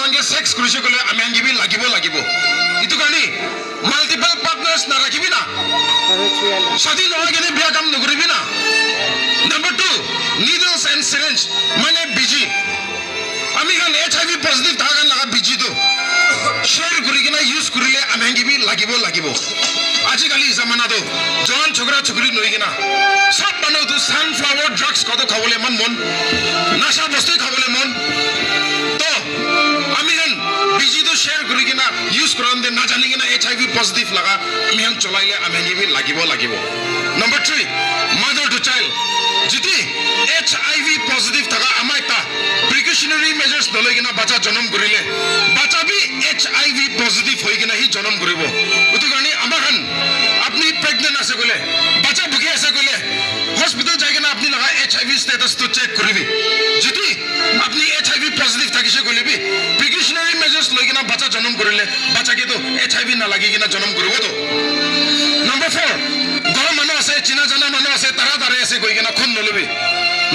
আমাঙ্গে sex কৰিছে কলে আমি আঙ্গিবি লাগিব ইটো কারণে মাল্টিপল পার্টনার্স না রাখিবি না স্বাধীন হয়ে গেলে বিয়া কাম নকরিবি না নাম্বার 2 নিডলস এন্ড সিরিঞ্জ মানে বিজি আমি গান এইচআইভি পজিটিভ থাকার লাগা বিজি তো শেয়ার করি কিনা ইউজ করিলে আমি আঙ্গিবি লাগিব আজিকালি জামানা তো জন ছোকরা ছোকরি নই কিনা সব মানুষ তো সানফ্লাওয়ার ড্রাগস কত খাবলে মন নাশা বস্তু খাবলে মন তো আমি গান বিজি তো শেয়ার করি কিনা ইউজ করান দে না জানি কিনা এইচআইভি পজিটিভ লাগা আমি গান চলাইলে আমি আঙ্গিবি লাগিব নাম্বার 3 মাদার টু চাইল্ড যদি এইচআইভি পজিটিভ থাকা আমার একটা প্রিকশনারি মেজার্স নলৈ কিনা বাচ্চা জন্ম করিলে বাচ্চা বি এইচআইভি পজিটিভ হই কিনা হি জন্ম করিব ওটো কারণে আমার হান আপনি প্রেগনেন্ট আছে কইলে বাচ্চা ভুকি আছে কইলে হসপিটাল যাই কিনা আপনি লাগা এইচআইভি স্ট্যাটাস তো চেক করিবি যদি আপনি এইচআইভি পজিটিভ থাকিছে কইলে বি প্রিকশনারি মেজার্স লৈ কিনা বাচ্চা জন্ম করিলে বাচ্চাকে তো এইচআইভি না লাগি কিনা জন্ম করিব তো নাম্বার 4 গরম মানুষ আছে চিনা জানা মানুষ আছে তারা দাঁড়িয়ে আছে কই কিনা খুন নলবি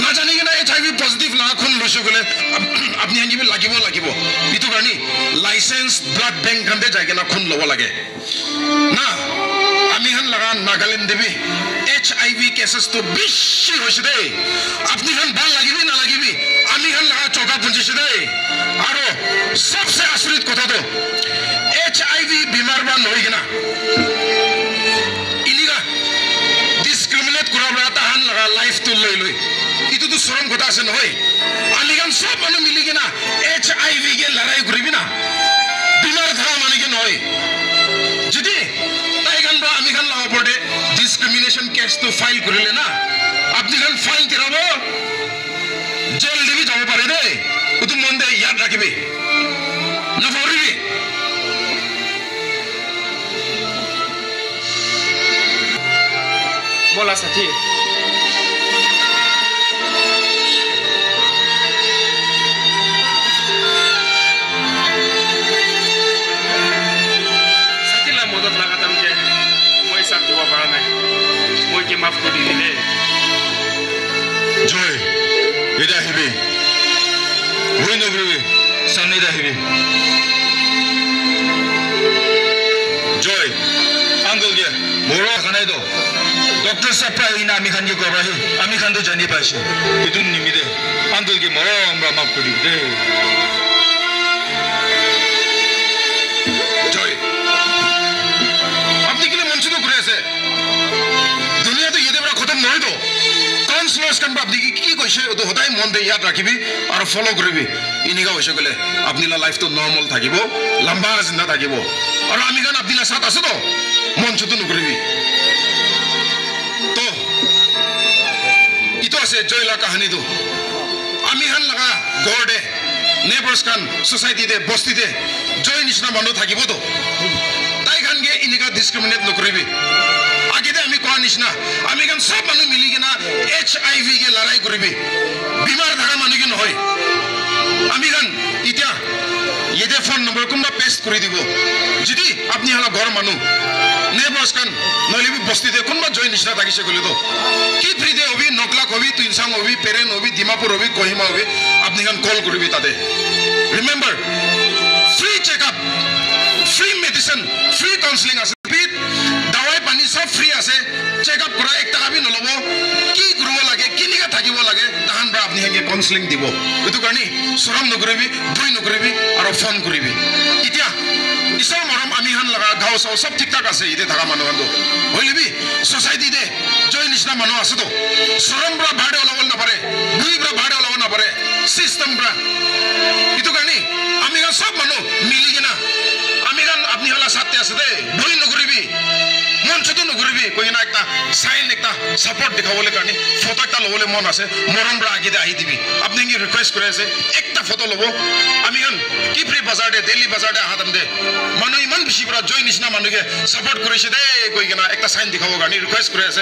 না জানি কিনা এইচআইভি পজিটিভ লাগা খুন লৈছে গলে আপনি আঙ্গিবি লাগিব ইটো কারণে লাইসেন্স ব্লাড ব্যাংক কান্দে যাই কিনা খুন লব লাগে না আমি হান লাগা নাগাল্যান্ড দেবি এইচআইভি কেসেস তো বেশি হইছে দে আপনি হান ভাল লাগিবি না লাগিবি আমি হান লাগা চকা পুঞ্জিছে দে আর সবচেয়ে আচরিত কথা তো এইচআইভি বিমার বা নই কিনা ইনিগা ডিসক্রিমিনেট করা তাহান লাগা লাইফ তো লই ইটো তো চরম কথা আছে নহয় আমি গান সব মানুষ মিলি কিনা এইচআইভি কে লড়াই করিবি না বিমার থাকা মানিকে নহয় যদি তাই গান বা আমি গান লাগা পড়ে ডিসক্রিমিনেশন কেস তো ফাইল করিলে না আপনি গান ফাইন কেরাব জেল দেবি যাব পারে দে ওতো মন দে ইয়াদ রাখিবি না ভরিবি बोला साथी साथीला मदत लगाताम के মই সাথ দিব পারা নাই মই কি মাফ কৰি দিলে জয় এটা হিবি হই নগরিবি সামনে রাখিবি জয় আঙ্গুল গে বড় খানাই দো ডক্টর সাপ্রা ইনা আমি খান কে করাহি আমি খান তো জানি পাইছে ইতু নিমিদে আঙ্গুল কে মরো আমরা মাফ করি দে জয় আপনি কি মনসু তো করে আছে দুনিয়া তো ইয়েতে বড় খতম নয় তো কাউন্সিলর্স কান আপনি কি কইছে ও তো হদাই মন দে ইয়াদ রাখিবি আর ফলো করিবি ইনিগা হইছে গলে আপনিলা লাইফ তো নরমাল থাকিব লম্বা জিন্দা থাকিব আর আমি গান আপনিলা সাথ আছে তো মনসু তো নকরিবি তো ইতো আছে জয়লা কাহিনী তো আমি হান লাগা গড়ে নেবার্স কান সোসাইটি দে বস্তি দে জয় নিচিনা মানুষ থাকিব তো তাই গান গে ইনিগা ডিসক্রিমিনেট নকরিবি আগেতে আমি কোৱা নিচিনা আমি গান সব মানুষ মিলি কিনা এইচআইভি কে লড়াই করিবি বিমার থাকা মানুষ কি নহয় আমি গান ইতিয়া ইয়ে ফোন নম্বর কোনবা পেস্ট করে দিব যদি আপনি হলা ঘর মানুষ নেবার্স কান নইলে বস্তিতে কোনবা জয় নিচিনা থাকিছে গলে তো কি ফ্রিতে হবি নকলাক হবি তুইনসাং হবি পেরেন হবি ডিমাপুর হবি কহিমা হবি আপনি গান কল করবি তাতে remember free checkup free medicine free counselling আছে দাৱাই পানী সব ফ্রি আছে চেকআপ করা 1 টাকা বি নলব কি করব লাগে কিনিকা থাকিব লাগে তাহান বা আপনি হেগে কাউন্সিলিং দিব এটো কারণে শরম নকরিবি ভয় নকরিবি আর ফোন করিবি ইতিয়া ইসা মরম আমি হান লাগা গাঁও সাও সব ঠিকঠাক আছে ইতে থাকা মানুষ হান হইলিবি সোসাইটি দে জয় নিচিনা মানুষ আছে তো শরম বড় ভাড়ে ওলাব না পারে দুই বড় ভাড়ে ওলাব না পারে সিস্টেম বড় ইটো কারণে আমি গান সব মানুষ মিলি কিনা আমি গান আপনি হলা সাথে আছে দে ভয় নকরিবি মন ছোট নকরিবি কই না একটা সাইন একটা সাপোর্ট দেখাবলে কারণে ফটো একটা লবলে মন আছে মরম বড় আগে দে আহি দিবি আপনি কি রিকোয়েস্ট করে আছে একটা ফটো লব আমি গান কি ফ্রি বাজার দে দিল্লি বাজার দে হাতাম দে মানুষ ইমান বেশি বড় জয় নিচিনা মানুষকে সাপোর্ট করেছে দে কই কিনা একটা সাইন দেখাবো কারণে রিকোয়েস্ট করে আছে